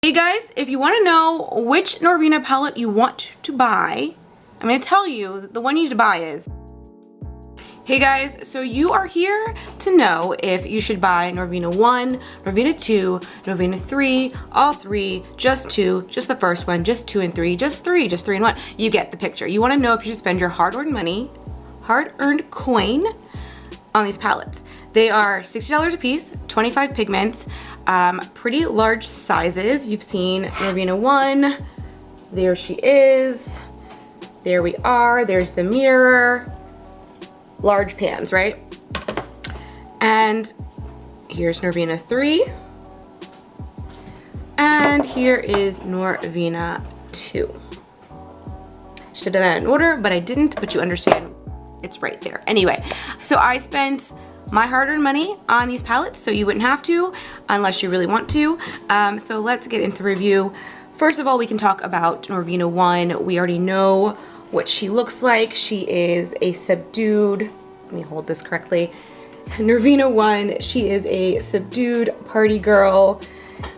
Hey guys, if you want to know which Norvina palette you want to buy, I'm going to tell you the one you need to buy is. Hey guys, so you are here to know if you should buy Norvina 1, Norvina 2, Norvina 3, all three, just 2, just the first one, just 2 and 3, just 3 and 1. You get the picture. You want to know if you should spend your hard-earned money, hard-earned coin on these palettes. They are $60 a piece, 25 pigments, pretty large sizes. You've seen Norvina 1, there she is, there we are, there's the mirror, large pans, right? And here's Norvina 3, and here is Norvina 2. Should have done that in order, but I didn't, but you understand it's right there. Anyway, so I spent my hard-earned money on these palettes, so you wouldn't have to unless you really want to. So let's get into the review. First of all, we can talk about Norvina 1. We already know what she looks like. She is a subdued, let me hold this correctly. Norvina 1, she is a subdued party girl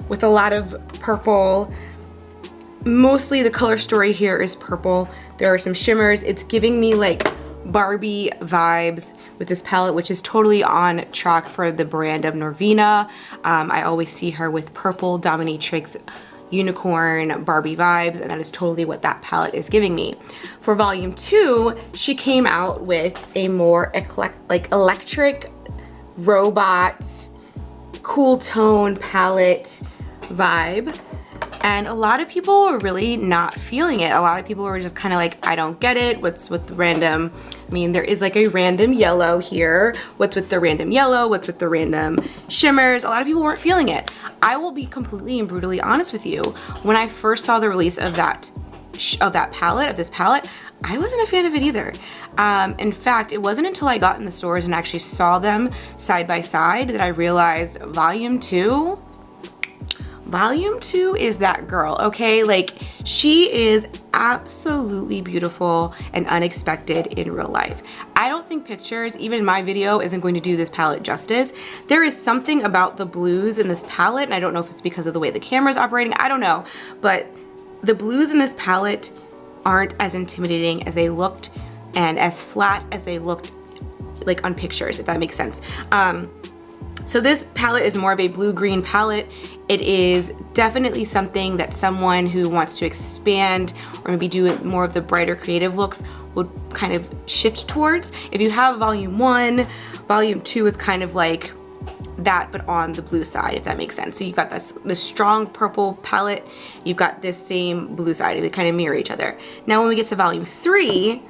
with a lot of purple. Mostly the color story here is purple. There are some shimmers. It's giving me like Barbie vibes with this palette, which is totally on track for the brand of Norvina. I always see her with purple dominatrix unicorn Barbie vibes, and that is totally what that palette is giving me. For volume 2, she came out with a more electric robot cool tone palette vibe. And a lot of people were really not feeling it. A lot of people were just kind of like, I don't get it. What's with the random, I mean, there is like a random yellow here. What's with the random yellow? What's with the random shimmers? A lot of people weren't feeling it. I will be completely and brutally honest with you. When I first saw the release of this palette, I wasn't a fan of it either. In fact, it wasn't until I got in the stores and actually saw them side by side that I realized Volume 2 is that girl, okay? Like, she is absolutely beautiful and unexpected in real life. I don't think pictures, even my video, isn't going to do this palette justice. There is something about the blues in this palette, and I don't know if it's because of the way the camera's operating, I don't know, but the blues in this palette aren't as intimidating as they looked and as flat as they looked like on pictures, if that makes sense. So this palette is more of a blue-green palette. It is definitely something that someone who wants to expand or maybe do more of the brighter creative looks would kind of shift towards. If you have Volume 1, Volume 2 is kind of like that, but on the blue side, if that makes sense. So you've got this strong purple palette, you've got this same blue side, they kind of mirror each other. Now when we get to Volume 3,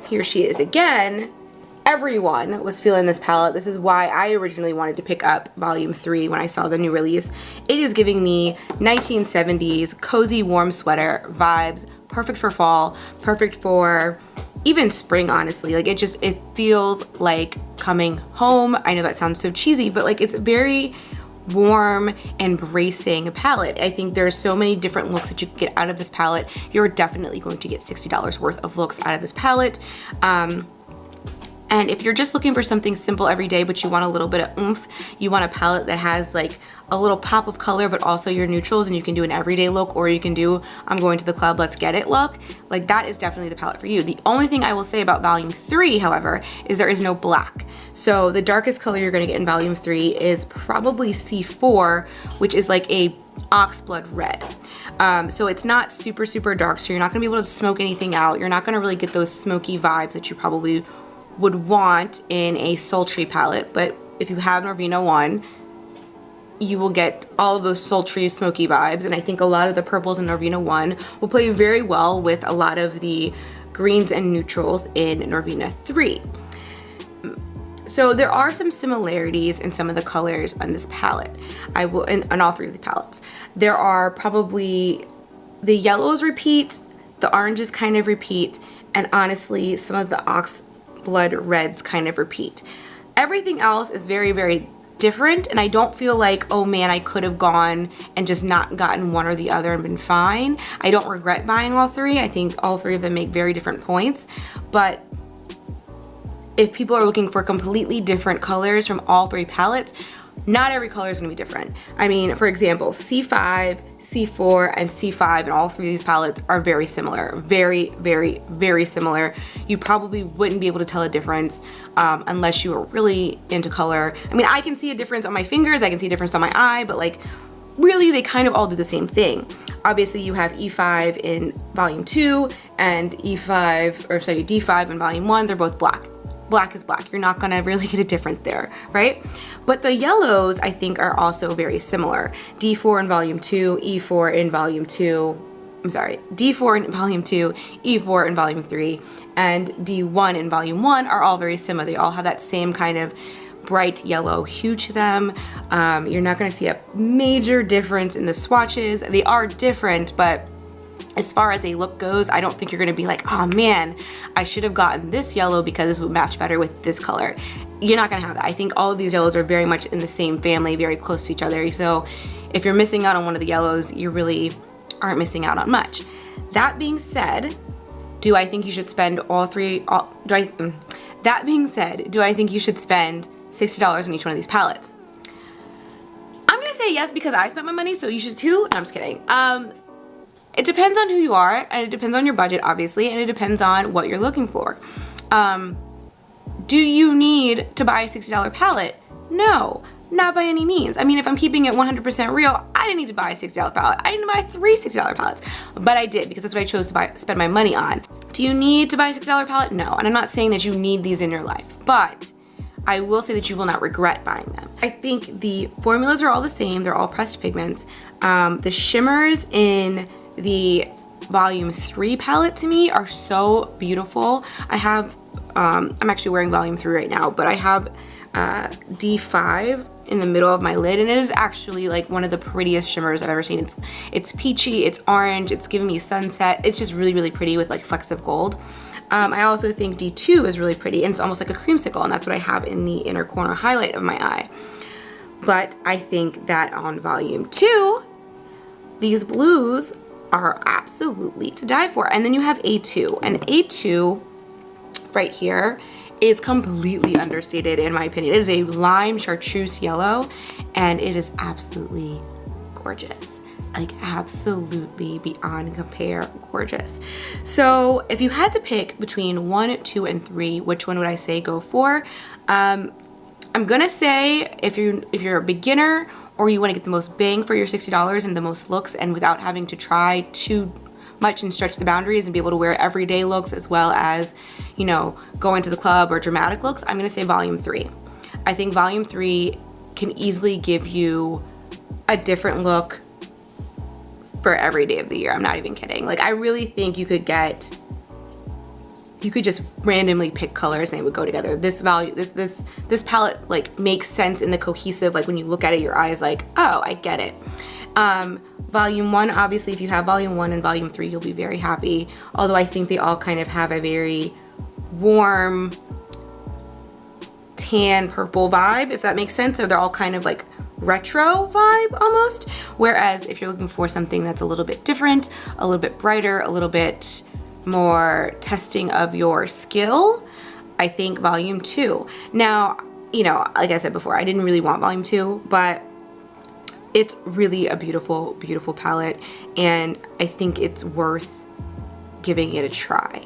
here she is again. Everyone was feeling this palette. This is why I originally wanted to pick up Volume 3 when I saw the new release. It is giving me 1970s cozy warm sweater vibes, perfect for fall, perfect for even spring, honestly. Like, it feels like coming home. I know that sounds so cheesy, but like, it's a very warm, embracing palette. I think there's so many different looks that you can get out of this palette. You're definitely going to get $60 worth of looks out of this palette. And if you're just looking for something simple every day, but you want a little bit of oomph, you want a palette that has like a little pop of color, but also your neutrals, and you can do an everyday look, or you can do, I'm going to the club, let's get it look. Like, that is definitely the palette for you. The only thing I will say about Volume 3, however, is there is no black. So the darkest color you're gonna get in Volume 3 is probably C4, which is like a oxblood red. So it's not super, super dark, so you're not gonna be able to smoke anything out. You're not gonna really get those smoky vibes that you probably would want in a sultry palette, but if you have Norvina 1, you will get all of those sultry, smoky vibes, and I think a lot of the purples in Norvina 1 will play very well with a lot of the greens and neutrals in Norvina 3. So there are some similarities in some of the colors on this palette. On all three of the palettes. There are probably, the yellows repeat, the oranges kind of repeat, and honestly, some of the blood reds kind of repeat. Everything else is very, very different, and I don't feel like, oh man, I could have gone and just not gotten one or the other and been fine. I don't regret buying all three. I think all three of them make very different points, but if people are looking for completely different colors from all three palettes, not every color is gonna be different. I mean, for example, C5, C4, and C5 in all three of these palettes are very similar. Very, very, very similar. You probably wouldn't be able to tell a difference unless you were really into color. I mean, I can see a difference on my fingers, I can see a difference on my eye, but like, really they kind of all do the same thing. Obviously you have E5 in volume 2 and D5 in volume 1, they're both black. Black is black. You're not gonna really get a difference there, right? But the yellows, I think, are also very similar. D4 in volume 2, E4 in volume 2, D4 in volume 2, E4 in volume 3, and D1 in volume 1 are all very similar. They all have that same kind of bright yellow hue to them. You're not gonna see a major difference in the swatches. They are different, but as far as a look goes, I don't think you're gonna be like, oh man, I should have gotten this yellow because this would match better with this color. You're not gonna have that. I think all of these yellows are very much in the same family, very close to each other. So if you're missing out on one of the yellows, you really aren't missing out on much. That being said, do I think you should spend that being said, do I think you should spend $60 on each one of these palettes? I'm gonna say yes because I spent my money, so you should too. No, I'm just kidding. It depends on who you are, and it depends on your budget, obviously, and it depends on what you're looking for. Do you need to buy a $60 palette? No, not by any means. I mean, if I'm keeping it 100% real, I didn't need to buy a $60 palette. I didn't buy 3 $60 palettes, but I did because that's what I chose to spend my money on. Do you need to buy a $60 palette? No, and I'm not saying that you need these in your life, but I will say that you will not regret buying them. I think the formulas are all the same. They're all pressed pigments. The shimmers in the volume 3 palette to me are so beautiful. I have, I'm actually wearing volume 3 right now, but I have D5 in the middle of my lid, and it is actually like one of the prettiest shimmers I've ever seen. It's peachy, it's orange, it's giving me sunset. It's just really, really pretty with like flecks of gold. I also think D2 is really pretty, and it's almost like a creamsicle, and that's what I have in the inner corner highlight of my eye. But I think that on volume 2, these blues are absolutely to die for. And then you have A2, and A2 right here is completely understated in my opinion. It is a lime chartreuse yellow, and it is absolutely gorgeous. Like absolutely beyond compare gorgeous. So if you had to pick between 1, 2, and 3, which one would I say go for? I'm gonna say if you're a beginner or you want to get the most bang for your $60 and the most looks, and without having to try too much and stretch the boundaries and be able to wear everyday looks as well as, you know, go into the club or dramatic looks, I'm gonna say volume 3. I think volume 3 can easily give you a different look for every day of the year. I'm not even kidding. Like, I really think you could just randomly pick colors and they would go together. This palette like makes sense in the cohesive, like when you look at it, your eyes like, oh, I get it. Volume 1, obviously, if you have volume 1 and volume 3, you'll be very happy. Although I think they all kind of have a very warm tan purple vibe, if that makes sense. They're all kind of like retro vibe almost. Whereas if you're looking for something that's a little bit different, a little bit brighter, a little bit more testing of your skill, I think volume 2. Now, you know, like I said before, I didn't really want volume 2, but it's really a beautiful, beautiful palette, and I think it's worth giving it a try.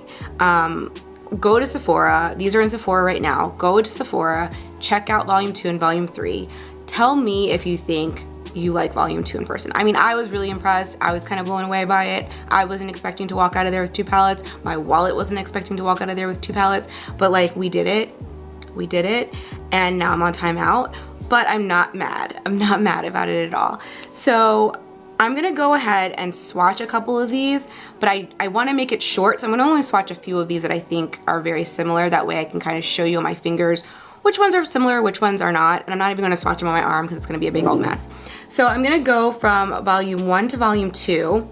Go to Sephora. These are in Sephora right now. Go to Sephora, check out volume 2 and volume 3. Tell me if you think you like volume 2 in person. I mean, I was really impressed. I was kind of blown away by it. I wasn't expecting to walk out of there with 2 palettes. My wallet wasn't expecting to walk out of there with 2 palettes, but like we did it. We did it, and now I'm on timeout, but I'm not mad. I'm not mad about it at all. So I'm gonna go ahead and swatch a couple of these, but I wanna make it short, so I'm gonna only swatch a few of these that I think are very similar. That way I can kind of show you on my fingers which ones are similar, which ones are not, and I'm not even gonna swatch them on my arm because it's gonna be a big old mess. So I'm gonna go from volume 1 to volume 2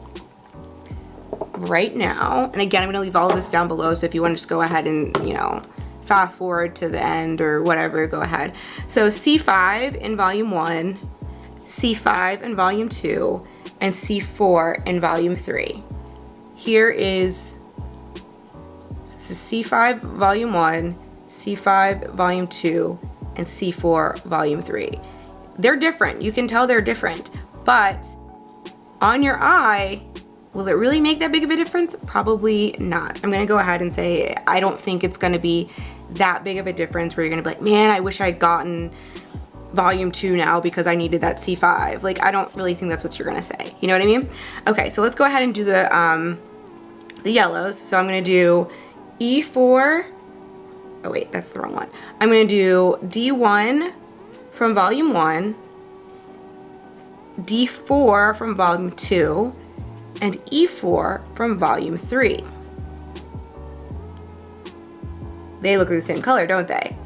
right now. And again, I'm gonna leave all of this down below, so if you wanna just go ahead and, you know, fast forward to the end or whatever, go ahead. So C5 in volume 1, C5 in volume 2, and C4 in volume 3. Here is C5 volume 1, C5 volume 2, and C4 volume 3. they're different. You can tell they're different, but on your eye, will it really make that big of a difference? Probably not. I'm gonna go ahead and say I don't think it's gonna be that big of a difference where you're gonna be like, man, I wish I had gotten volume 2 now because I needed that C5. Like, I don't really think that's what you're gonna say. You know what I mean? Okay, so let's go ahead and do the yellows. So I'm gonna do E4. Oh wait, that's the wrong one. I'm gonna do D1 from volume 1, D4 from volume 2, and E4 from volume 3. They look the same color, don't they?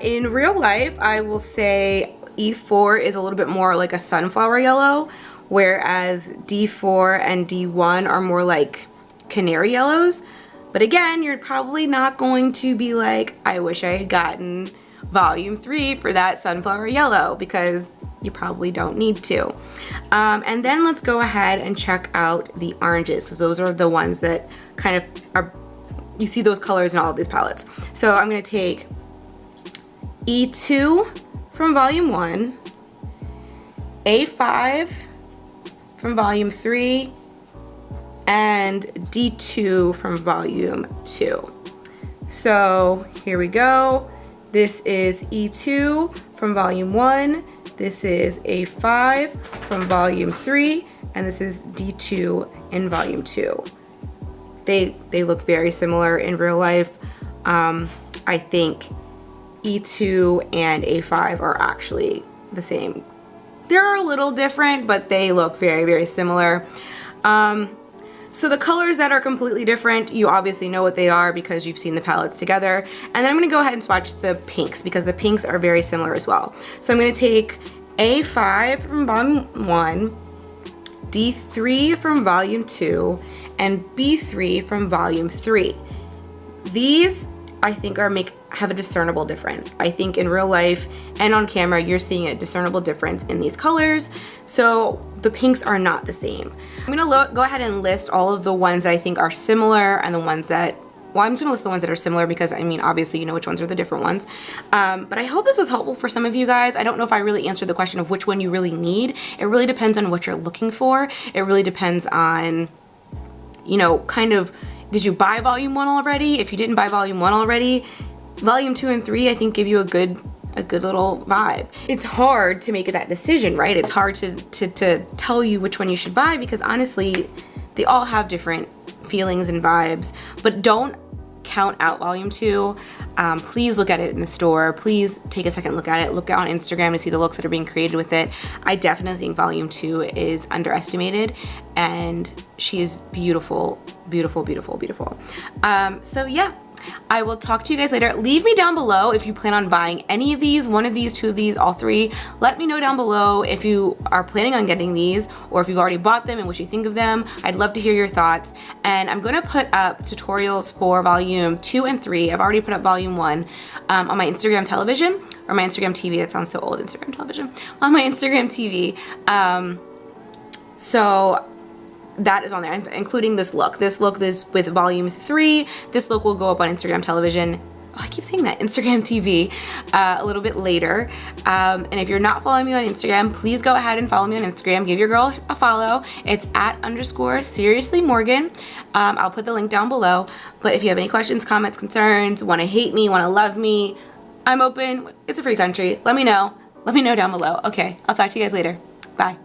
In real life, I will say E4 is a little bit more like a sunflower yellow, whereas D4 and D1 are more like canary yellows. But again, you're probably not going to be like, I wish I had gotten volume 3 for that sunflower yellow, because you probably don't need to. And then let's go ahead and check out the oranges, because those are the ones that kind of are, you see those colors in all of these palettes. So I'm gonna take E2 from volume 1, A5 from volume 3, and D2 from volume 2. So here we go. This is E2 from volume 1, this is A5 from volume 3, and this is D2 in volume 2. They look very similar in real life. I think E2 and A5 are actually the same. They're a little different, but they look very, very similar. So the colors that are completely different, you obviously know what they are because you've seen the palettes together. And then I'm gonna go ahead and swatch the pinks because the pinks are very similar as well. So I'm gonna take A5 from volume 1, D3 from volume 2, and B3 from volume 3. These, I think, have a discernible difference. I think in real life and on camera, you're seeing a discernible difference in these colors. So the pinks are not the same. I'm gonna go ahead and list all of the ones that I think are similar and the ones that, well, I'm just gonna list the ones that are similar because, I mean, obviously you know which ones are the different ones. But I hope this was helpful for some of you guys. I don't know if I really answered the question of which one you really need. It really depends on what you're looking for. It really depends on, you know, kind of, did you buy volume 1 already? If you didn't buy volume 1 already, volume 2 and 3, I think, give you a good little vibe. It's hard to make that decision, right? It's hard to tell you which one you should buy because honestly, they all have different feelings and vibes, but don't count out volume 2. Please look at it in the store. Please take a second look at it. Look on Instagram to see the looks that are being created with it. I definitely think volume 2 is underestimated and she is beautiful, beautiful, beautiful, beautiful. So yeah, I will talk to you guys later. Leave me down below if you plan on buying any of these, one of these, two of these, all three. Let me know down below if you are planning on getting these or if you've already bought them and what you think of them. I'd love to hear your thoughts. And I'm gonna put up tutorials for volume 2 and 3. I've already put up volume 1 on my Instagram television, or my Instagram TV. That sounds so old, Instagram television. On my Instagram TV. So that is on there, including this look. This look is with volume 3. This look will go up on Instagram television. Oh, I keep saying that, Instagram TV, a little bit later. And if you're not following me on Instagram, please go ahead and follow me on Instagram. Give your girl a follow. It's @_SeriouslyMorgan. I'll put the link down below. But if you have any questions, comments, concerns, want to hate me, want to love me, I'm open. It's a free country. Let me know. Let me know down below. Okay, I'll talk to you guys later. Bye.